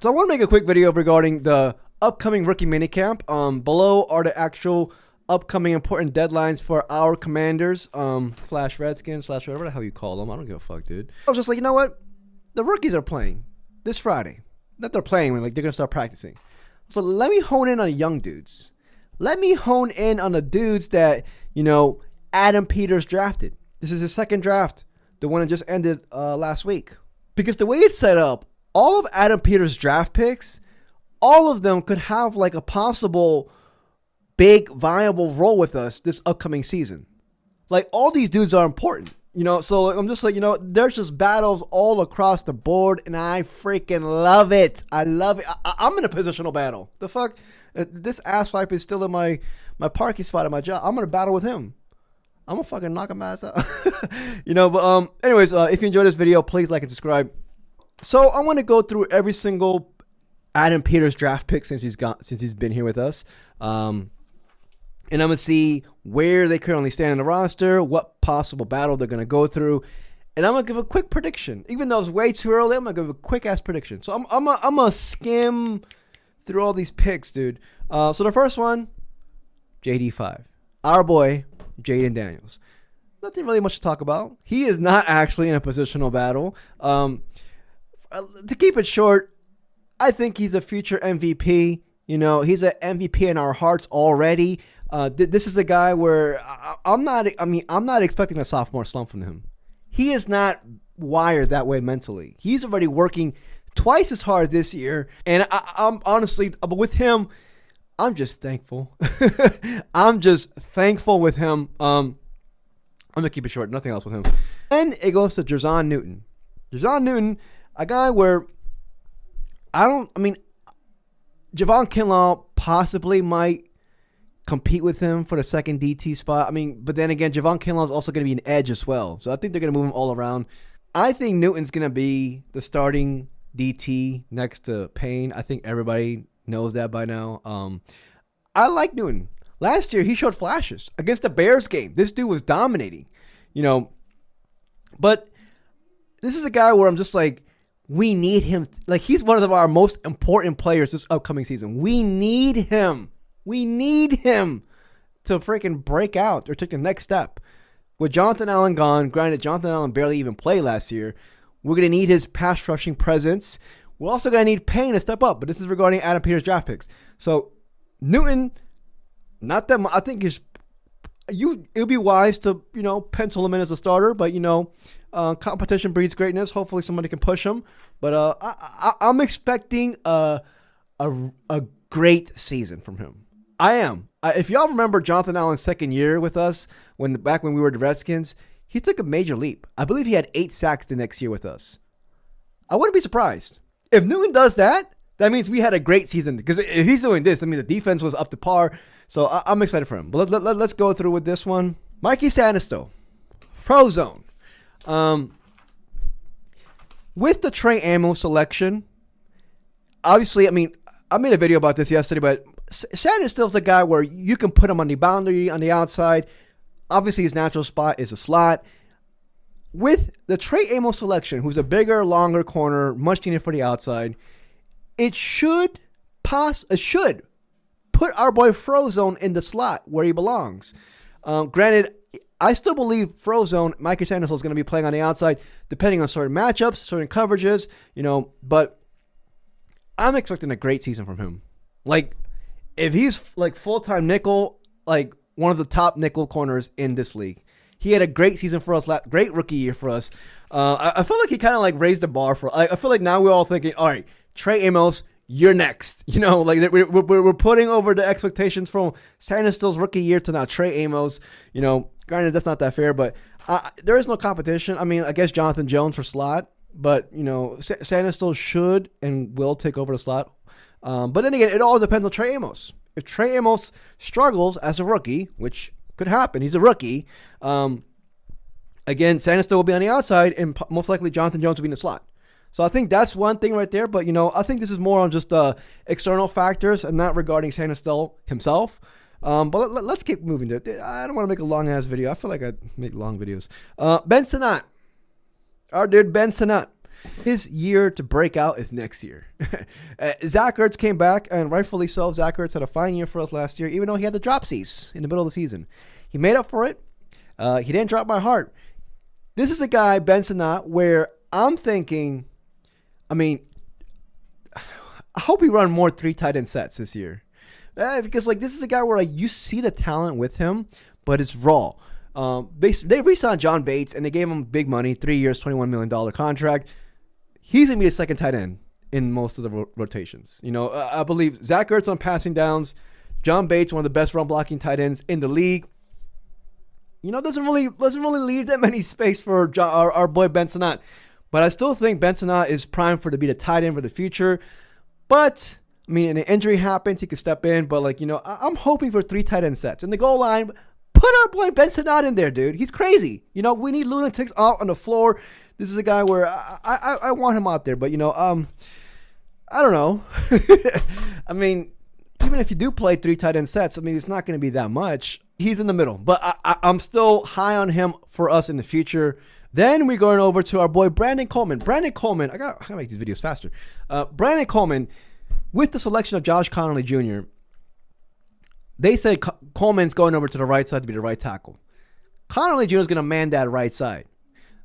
So I want to make a quick video regarding the upcoming rookie minicamp. Below are the actual upcoming important deadlines for our Commanders, slash Redskins, slash whatever the hell you call them. I don't give a fuck, dude. I was just like, you know what? The rookies are playing this Friday. Not they're playing, like they're going to start practicing. So let me hone in on the young dudes. Let me hone in on the dudes that, Adam Peters drafted. This is his second draft, the one that just ended last week. Because the way it's set up, all of Adam Peters' draft picks, all of them could have like a possible big viable role with us this upcoming season. Like all these dudes are important, so I'm just like, there's just battles all across the board and I freaking love it. I love it. I'm in a positional battle. The fuck? This ass wipe is still in my parking spot at my job. I'm going to battle with him. I'm going to fucking knock him ass out. But anyways, if you enjoyed this video, please like and subscribe. So I want to go through every single Adam Peters draft pick since he's been here with us. And I'm going to see where they currently stand in the roster, what possible battle they're going to go through. And I'm going to give a quick prediction. Even though it's way too early, I'm going to give a quick-ass prediction. So I'm going to skim through all these picks, dude. So the first one, JD5. Our boy, Jayden Daniels. Nothing really much to talk about. He is not actually in a positional battle. To keep it short, I think he's a future MVP. He's an MVP in our hearts already. This is a guy where I'm not expecting a sophomore slump from him. He is not wired that way mentally. He's already working twice as hard this year. And I'm honestly, with him, I'm just thankful. I'm just thankful with him. I'm going to keep it short. Nothing else with him. And it goes to Jer'Zhan Newton. Jer'Zhan Newton, a guy where Javon Kinlaw possibly might compete with him for the second DT spot. But then again, Javon Kinlaw is also going to be an edge as well. So I think they're going to move him all around. I think Newton's going to be the starting DT next to Payne. I think everybody knows that by now. I like Newton. Last year, he showed flashes against the Bears game. This dude was dominating, But this is a guy where I'm just like, we need him. Like, he's one of our most important players this upcoming season. We need him. We need him to freaking break out or take the next step. With Jonathan Allen gone, granted, Jonathan Allen barely even played last year. We're going to need his pass rushing presence. We're also going to need Payne to step up. But this is regarding Adam Peters' draft picks. So, Newton, not that much. I think it would be wise to, pencil him in as a starter. But, competition breeds greatness. Hopefully somebody can push him. But I'm expecting a great season from him. I am. If y'all remember Jonathan Allen's second year with us, back when we were the Redskins, he took a major leap. I believe he had 8 sacks the next year with us. I wouldn't be surprised. If Newton does that, that means we had a great season. Because if he's doing this, the defense was up to par. So I'm excited for him. But let's go through with this one. Marquis Sainristil, Frozone. With the Trey Amos selection, obviously, I made a video about this yesterday, but Sannistill's the guy where you can put him on the boundary, on the outside. Obviously, his natural spot is a slot. With the Trey Amos selection, who's a bigger, longer corner, much needed for the outside, it should put our boy Frozone in the slot where he belongs. Granted, I still believe Frozone, Marquis Sainristil, is going to be playing on the outside, depending on certain matchups, certain coverages, but I'm expecting a great season from him. Like, if he's like full-time nickel, like one of the top nickel corners in this league. He had a great season for us, great rookie year for us. I feel like he kind of like raised the bar for. I feel like now we're all thinking, all right, Trey Amos, you're next. We're putting over the expectations from Sannistill's rookie year to now Trey Amos. Granted, that's not that fair, but there is no competition. I guess Jonathan Jones for slot, but Sainristil should and will take over the slot. But then again, it all depends on Trey Amos. If Trey Amos struggles as a rookie, which could happen, he's a rookie. Again, Sainristil will be on the outside, and most likely Jonathan Jones will be in the slot. So I think that's one thing right there. But, I think this is more on just external factors and not regarding Sainristil himself. But let's keep moving. I don't want to make a long-ass video. I feel like I make long videos. Ben Sinnott. Our dude Ben Sinnott. His year to break out is next year. Zach Ertz came back, and rightfully so. Zach Ertz had a fine year for us last year, even though he had the dropsies in the middle of the season. He made up for it. He didn't drop my heart. This is the guy, Ben Sinnott, where I'm thinking, I mean, I hope we run more 3 tight end sets this year. Because like this is a guy where like you see the talent with him, but it's raw. They re-signed John Bates and they gave him big money, 3 years, $21 million contract. He's gonna be a second tight end in most of the rotations. You know, I believe Zach Ertz on passing downs, John Bates, one of the best run blocking tight ends in the league. You know, doesn't really leave that many space for our boy Ben Sinnott. But I still think Ben Sinnott is primed to be the tight end for the future. But I mean, an injury happens, he could step in. But like, you know, I'm hoping for 3 tight end sets in the goal line. Put our boy Ben Sinnott in there, dude. He's crazy. You know, we need lunatics out on the floor. This is a guy where I want him out there. But, you know, I don't know. I mean, even if you do play 3 tight end sets, I mean, it's not going to be that much. He's in the middle. But I'm still high on him for us in the future. Then we're going over to our boy Brandon Coleman. Brandon Coleman, I gotta make these videos faster. Brandon Coleman, with the selection of Josh Connolly Jr., they said Coleman's going over to the right side to be the right tackle. Connolly Jr. is going to man that right side.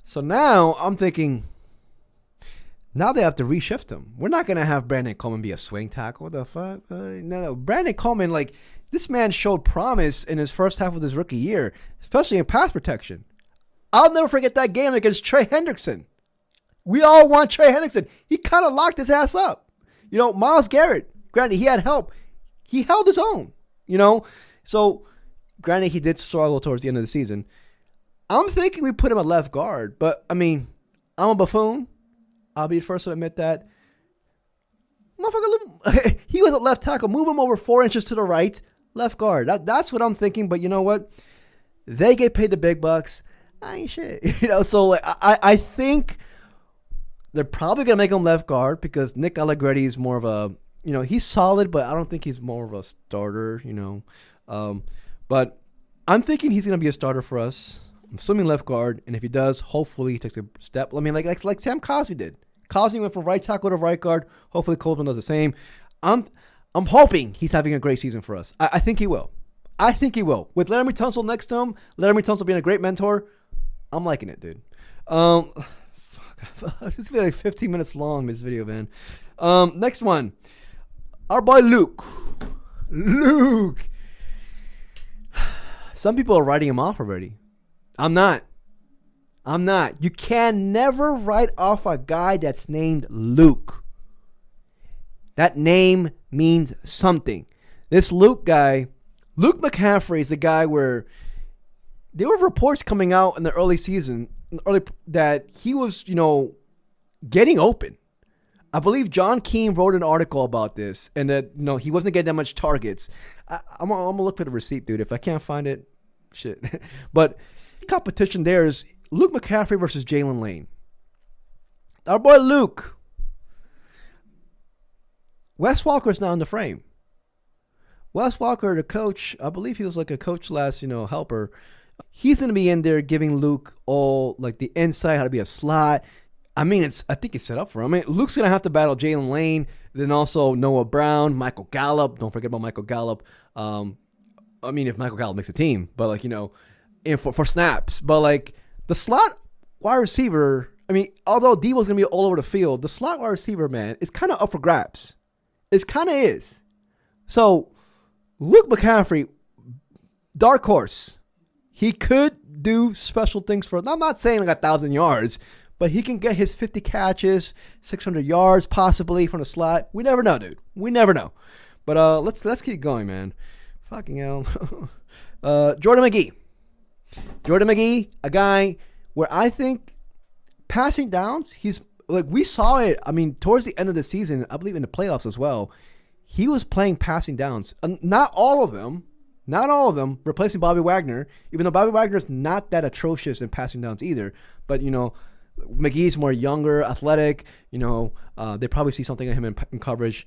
So now I'm thinking, now they have to reshift him. We're not going to have Brandon Coleman be a swing tackle. What the fuck? No. Brandon Coleman, like, this man showed promise in his first half of his rookie year, especially in pass protection. I'll never forget that game against Trey Hendrickson. We all want Trey Hendrickson. He kind of locked his ass up. You know, Myles Garrett, granted, he had help. He held his own, you know. So, granted, he did struggle towards the end of the season. I'm thinking we put him at left guard. But, I mean, I'm a buffoon. I'll be the first to admit that. Motherfucker, he was at left tackle. Move him over 4 inches to the right. Left guard. That's what I'm thinking. But you know what? They get paid the big bucks. I ain't shit. You know, so like I think they're probably going to make him left guard because Nick Allegretti is more of a, you know, he's solid, but I don't think he's more of a starter, you know. But I'm thinking he's going to be a starter for us. I'm assuming left guard, and if he does, hopefully he takes a step. I mean, like Sam Cosby did. Cosby went from right tackle to right guard. Hopefully Coleman does the same. I'm hoping he's having a great season for us. I think he will. I think he will. With Laramie Tunsil next to him, Laramie Tunsil being a great mentor, I'm liking it, dude. Fuck. This will be like 15 minutes long, this video, man. Next one. Our boy Luke. Luke. Some people are writing him off already. I'm not. You can never write off a guy that's named Luke. That name means something. This Luke guy, Luke McCaffrey, is the guy where there were reports coming out in the early season, that he was, you know, getting open. I believe John Keane wrote an article about this, and that, you know, he wasn't getting that much targets. I'm gonna look for the receipt, dude. If I can't find it, shit. But the competition there is Luke McCaffrey versus Jaylen Lane. Our boy Luke. Wes Walker's now in the frame. Wes Walker, the coach, I believe he was like a coach last, you know, helper. He's going to be in there giving Luke all like the insight, how to be a slot. I mean, I think it's set up for him. I mean, Luke's going to have to battle Jaylen Lane, then also Noah Brown, Michael Gallup. Don't forget about Michael Gallup. I mean, if Michael Gallup makes a team, but like, you know, for snaps. But like the slot wide receiver, I mean, although Deebo's going to be all over the field, the slot wide receiver, man, is kind of up for grabs. It kind of is. So Luke McCaffrey, dark horse. He could do special things for, I'm not saying like 1,000 yards, but he can get his 50 catches, 600 yards possibly from the slot. We never know, dude. We never know. But let's keep going, man. Fucking hell. Jordan McGee. Jordan McGee, a guy where I think passing downs, he's like, we saw it. I mean, towards the end of the season, I believe in the playoffs as well, he was playing passing downs. Not all of them, replacing Bobby Wagner, even though Bobby Wagner's not that atrocious in passing downs either. But, you know, McGee's more younger, athletic. You know, they probably see something in him in coverage.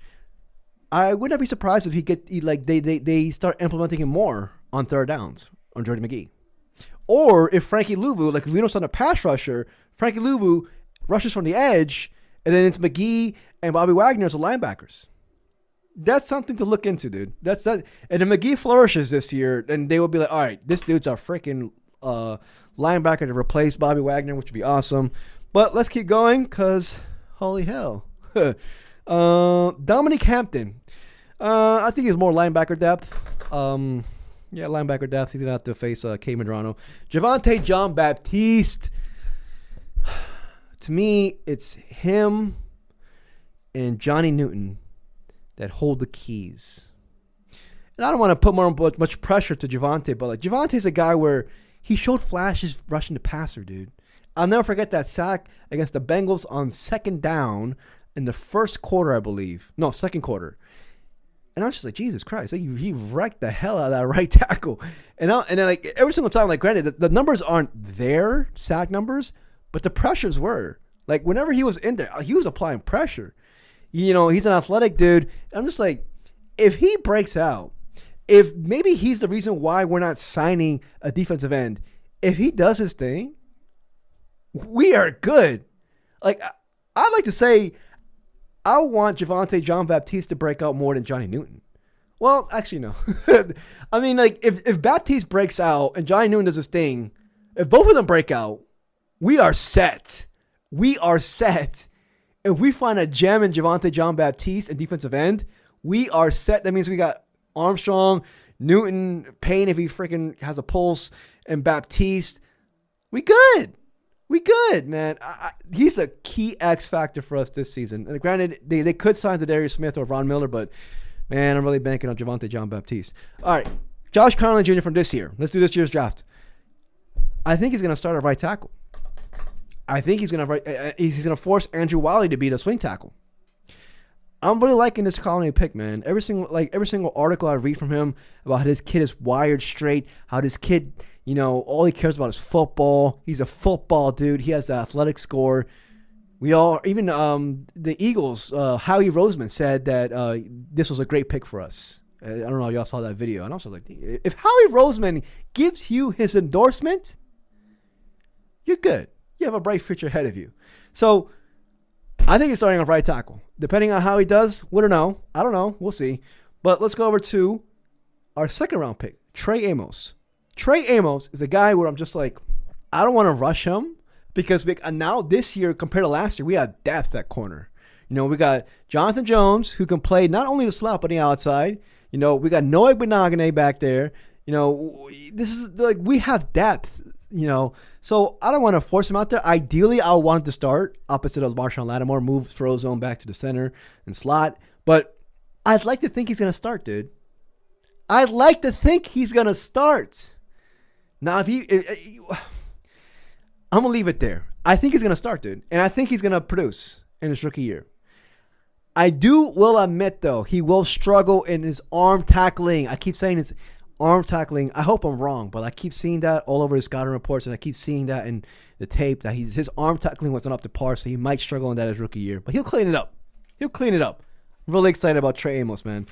I would not be surprised if they start implementing him more on third downs on Jordan McGee. Or if Frankie Louvu, like if we don't sign a pass rusher, Frankie Louvu rushes from the edge, and then it's McGee and Bobby Wagner as the linebackers. That's something to look into, dude. That's that. And if McGee flourishes this year, then they will be like, all right, this dude's our freaking linebacker to replace Bobby Wagner, which would be awesome. But let's keep going because holy hell. Dominique Hampton. I think he's more linebacker depth. Yeah, linebacker depth. He's going to have to face Kain Medrano. Javontae Jean-Baptiste. To me, it's him and Johnny Newton that hold the keys. And I don't want to put much pressure to Javontae, but like Javontae's a guy where he showed flashes rushing the passer, dude. I'll never forget that sack against the Bengals on second down in the first quarter, I believe. No, second quarter. And I was just like, Jesus Christ, like, he wrecked the hell out of that right tackle. And then like every single time, like granted, the numbers aren't there, sack numbers, but the pressures were. Like whenever he was in there, he was applying pressure. You know, he's an athletic dude. I'm just like, if he breaks out, if maybe he's the reason why we're not signing a defensive end, if he does his thing, we are good. Like, I'd like to say, I want Javontae Jean-Baptiste to break out more than Johnny Newton. Well, actually, no. I mean, like, if Baptiste breaks out and Johnny Newton does his thing, if both of them break out, we are set. We are set. If we find a gem in Javontae Jean-Baptiste and defensive end, we are set. That means we got Armstrong, Newton, Payne if he freaking has a pulse, and Baptiste. We good. We good, man. He's a key X factor for us this season. And granted, they could sign to Darius Smith or Von Miller, but man, I'm really banking on Javontae Jean-Baptiste. All right, Josh Conley Jr. from this year. Let's do this year's draft. I think he's going to start at right tackle. I think he's going to force Andrew Wiley to be the swing tackle. I'm really liking this Conley pick, man. Every single article I read from him about how this kid is wired straight, how this kid, you know, all he cares about is football. He's a football dude. He has the athletic score. Even the Eagles, Howie Roseman said that this was a great pick for us. I don't know if y'all saw that video. And I was like, if Howie Roseman gives you his endorsement, you're good. You have a bright future ahead of you. So I think he's starting off right tackle. Depending on how he does, we don't know. I don't know. We'll see. But let's go over to our second round pick, Trey Amos. Trey Amos is a guy where I'm just like, I don't want to rush him because now this year compared to last year, we have depth at corner. You know, we got Jonathan Jones who can play not only the slot but the outside. You know, we got Noah Benogany back there. You know, this is like we have depth. You know, so I don't want to force him out there. Ideally, I want him to start opposite of Marshawn Lattimore, move throw zone back to the center and slot. But I'd like to think he's going to start, dude. I'd like to think he's going to start. Now, I'm going to leave it there. I think he's going to start, dude. And I think he's going to produce in his rookie year. I will admit, though, he will struggle in his arm tackling. I keep saying his arm tackling. I hope I'm wrong, but I keep seeing that all over the scouting reports, and I keep seeing that in the tape that his arm tackling wasn't up to par, so he might struggle in that his rookie year. But he'll clean it up. I'm really excited about Trey Amos, man.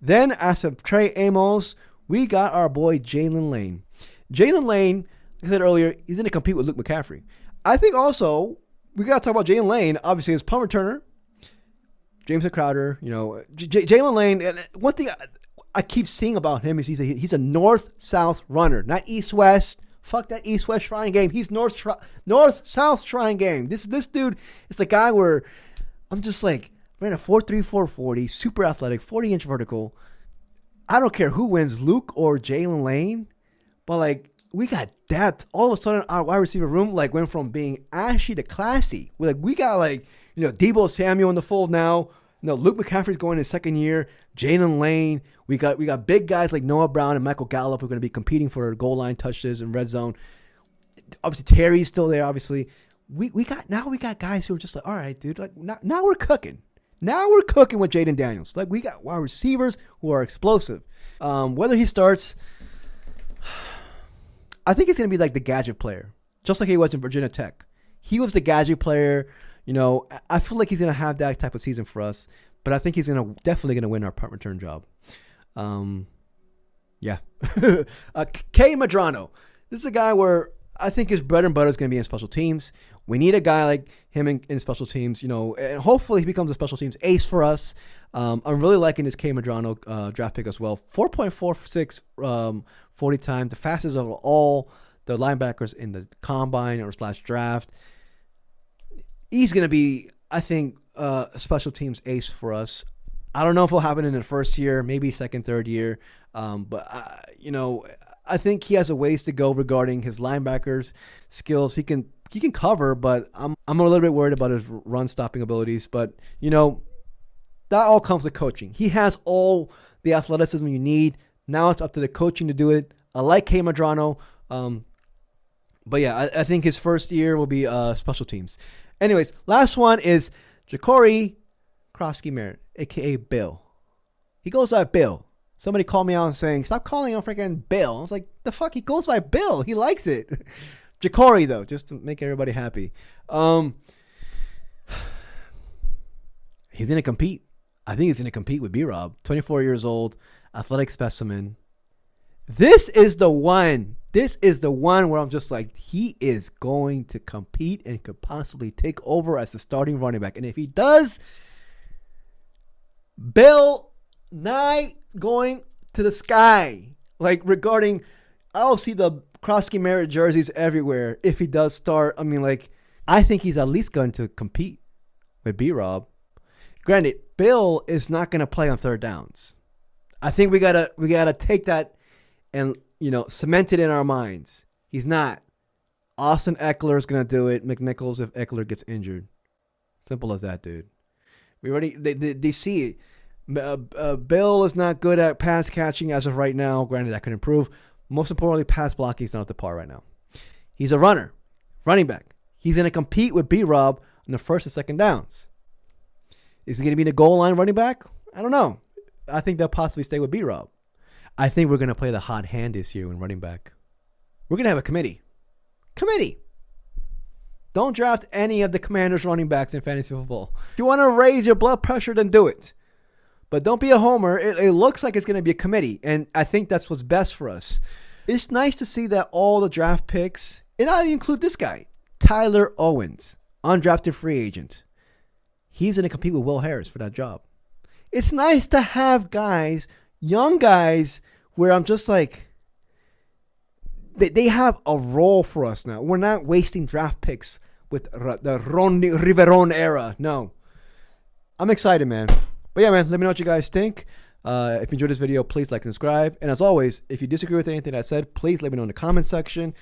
Then after Trey Amos, we got our boy Jaylen Lane. Jaylen Lane, like I said earlier, he's going to compete with Luke McCaffrey. I think also we got to talk about Jaylen Lane. Obviously, his punt returner, Jameson Crowder. You know, Jaylen Lane. And one thing I keep seeing about him is he's a north-south runner, not east-west. Fuck that east-west trying game. He's north-south trying game. This dude is the guy where I'm just like, ran a 4.3, 4.40, super athletic, 40-inch vertical. I don't care who wins, Luke or Jaylen Lane, but like we got depth. All of a sudden, our wide receiver room like went from being ashy to classy. We got like, you know, Deebo Samuel in the fold now. You know, Luke McCaffrey's going in his second year. Jaylen Lane. We got big guys like Noah Brown and Michael Gallup who are going to be competing for goal line touches and red zone. Obviously, Terry's still there. Obviously, we got guys who are just like, all right, dude. Like now we're cooking. Now we're cooking with Jayden Daniels. Like we got wide receivers who are explosive. Whether he starts, I think he's going to be like the gadget player, just like he was in Virginia Tech. He was the gadget player. You know, I feel like he's going to have that type of season for us, but I think he's definitely going to win our punt return job. Yeah. Kain Medrano. This is a guy where I think his bread and butter is going to be in special teams. We need a guy like him in special teams, and hopefully he becomes a special teams ace for us. I'm really liking this Kain Medrano draft pick as well. 4.46 40 time, the fastest of all the linebackers in the combine or / draft. He's going to be, I think, a special teams ace for us. I don't know if it'll happen in the first year, maybe second, third year. But I think he has a ways to go regarding his linebackers skills. He can cover, but I'm a little bit worried about his run stopping abilities. But that all comes with coaching. He has all the athleticism you need. Now it's up to the coaching to do it. I like Kain Medrano. But yeah, I think his first year will be special teams. Anyways, last one is Ja'Cory Krosky-Merritt, a.k.a. Bill. He goes by Bill. Somebody called me out and saying, stop calling him freaking Bill. I was like, the fuck? He goes by Bill. He likes it. Ja'Cory, though, just to make everybody happy. He's going to compete. I think he's going to compete with B-Rob. 24 years old, athletic specimen. This is the one. This is the one where I'm just like, he is going to compete and could possibly take over as the starting running back. And if he does, Bill Nye going to the sky. Like regarding, I'll see the Krosky-Merritt jerseys everywhere if he does start. I mean, like, I think he's at least going to compete with B-Rob. Granted, Bill is not going to play on third downs. I think we gotta take that and cement it in our minds. He's not. Austin Eckler is gonna do it. McNichols if Eckler gets injured. Simple as that, dude. We already they see it. Bill is not good at pass catching as of right now. Granted, that could improve. Most importantly, pass blocking is not at the par right now. He's a runner, running back. He's gonna compete with B-Rob on the first and second downs. Is he gonna be the goal line running back? I don't know. I think they'll possibly stay with B-Rob. I think we're going to play the hot hand this year when running back. We're going to have a committee. Don't draft any of the Commanders running backs in fantasy football. If you want to raise your blood pressure, then do it. But don't be a homer. It looks like it's going to be a committee, and I think that's what's best for us. It's nice to see that all the draft picks, and I include this guy, Tyler Owens, undrafted free agent. He's going to compete with Will Harris for that job. It's nice to have guys, young guys, where I'm just like, they have a role for us now. We're not wasting draft picks with the Ronnie Riveron era. No. I'm excited, man. But yeah, man, let me know what you guys think. If you enjoyed this video, please like and subscribe. And as always, if you disagree with anything I said, please let me know in the comment section.